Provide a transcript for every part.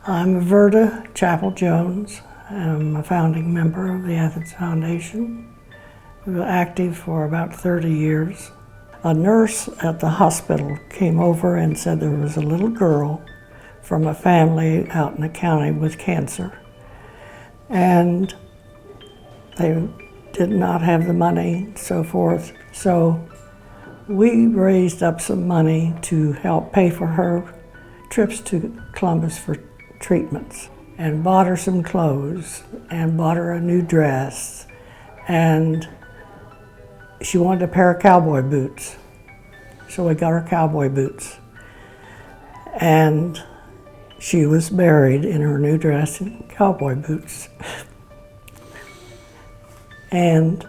I'm Verda Chapel-Jones. I'm a founding member of the Athens Foundation. We were active for about 30 years. A nurse at the hospital came over and said there was a little girl from a family out in the county with cancer. And they did not have the money, and so forth. So we raised up some money to help pay for her trips to Columbus for treatments, and bought her some clothes and bought her a new dress, and she wanted a pair of cowboy boots. So we got her cowboy boots. And she was buried in her new dress and cowboy boots. And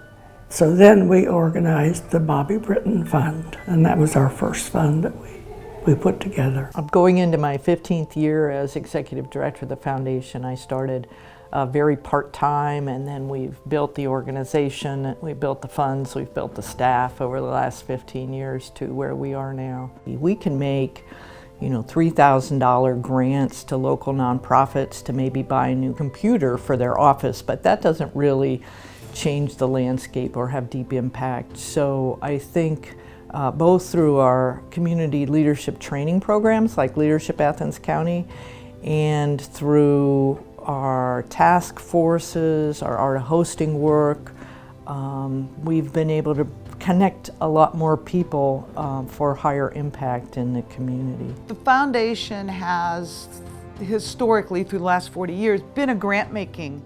so then we organized the Bobby Britton Fund, and that was our first fund that we put together. I'm going into my 15th year as executive director of the foundation. I started very part-time, and then we've built the organization, we built the funds, we've built the staff over the last 15 years to where we are now. We can make $3,000 grants to local nonprofits to maybe buy a new computer for their office, but that doesn't really change the landscape or have deep impact. So I think both through our community leadership training programs like Leadership Athens County, and through our task forces, our hosting work, we've been able to connect a lot more people for higher impact in the community. The foundation has historically, through the last 40 years, been a grant-making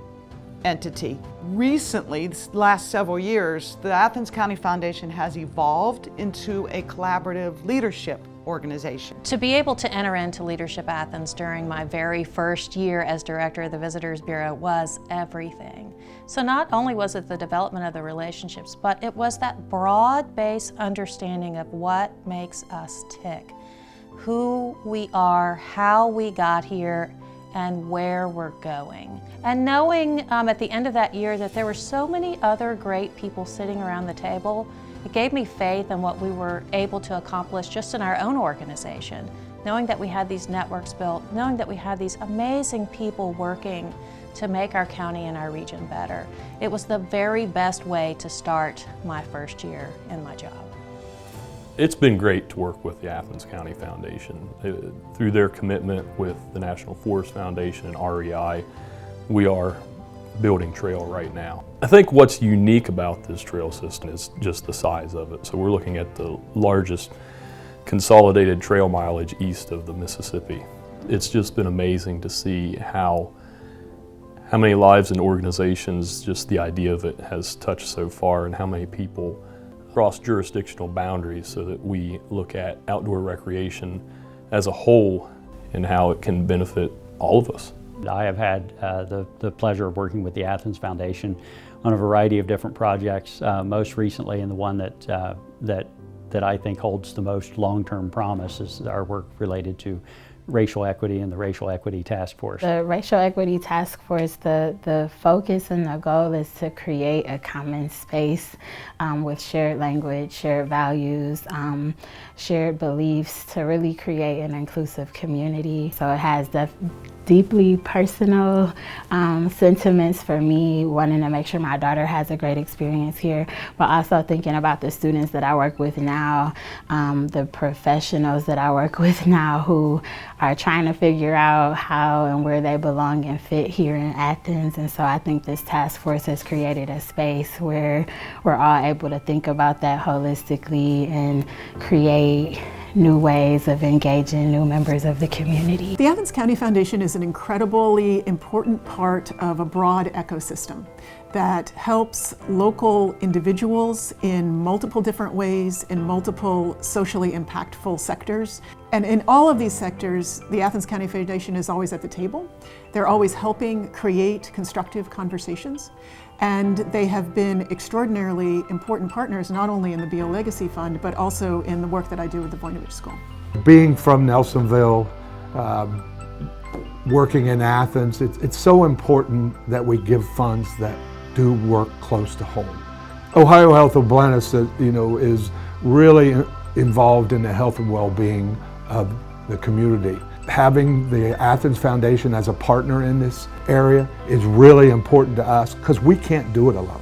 entity. Recently, this last several years, the Athens County Foundation has evolved into a collaborative leadership organization. To be able to enter into Leadership Athens during my very first year as director of the Visitors Bureau was everything. So not only was it the development of the relationships, but it was that broad-based understanding of what makes us tick, who we are, how we got here, and where we're going. And knowing at the end of that year that there were so many other great people sitting around the table, it gave me faith in what we were able to accomplish just in our own organization. Knowing that we had these networks built, knowing that we had these amazing people working to make our county and our region better. It was the very best way to start my first year in my job. It's been great to work with the Athens County Foundation. Through their commitment with the National Forest Foundation and REI, we are building trail right now. I think what's unique about this trail system is just the size of it. So we're looking at the largest consolidated trail mileage east of the Mississippi. It's just been amazing to see how many lives and organizations just the idea of it has touched so far, and how many people cross jurisdictional boundaries, so that we look at outdoor recreation as a whole and how it can benefit all of us. I have had the pleasure of working with the Athens Foundation on a variety of different projects, most recently, and the one that I think holds the most long-term promise is our work related to racial equity and the Racial Equity Task Force. The Racial Equity Task Force, the focus and the goal is to create a common space with shared language, shared values, shared beliefs, to really create an inclusive community. So it has deeply personal sentiments for me, wanting to make sure my daughter has a great experience here, but also thinking about the students that I work with now, the professionals that I work with now who are trying to figure out how and where they belong and fit here in Athens. And so I think this task force has created a space where we're all able to think about that holistically and create new ways of engaging new members of the community. The Athens County Foundation is an incredibly important part of a broad ecosystem that helps local individuals in multiple different ways, in multiple socially impactful sectors. And in all of these sectors, the Athens County Foundation is always at the table. They're always helping create constructive conversations. And they have been extraordinarily important partners, not only in the BO Legacy Fund, but also in the work that I do with the Voinovich School. Being from Nelsonville, working in Athens, it's so important that we give funds that do work close to home. Ohio Health of Blennis, is really involved in the health and well-being of the community. having the Athens Foundation as a partner in this area is really important to us because we can't do it alone.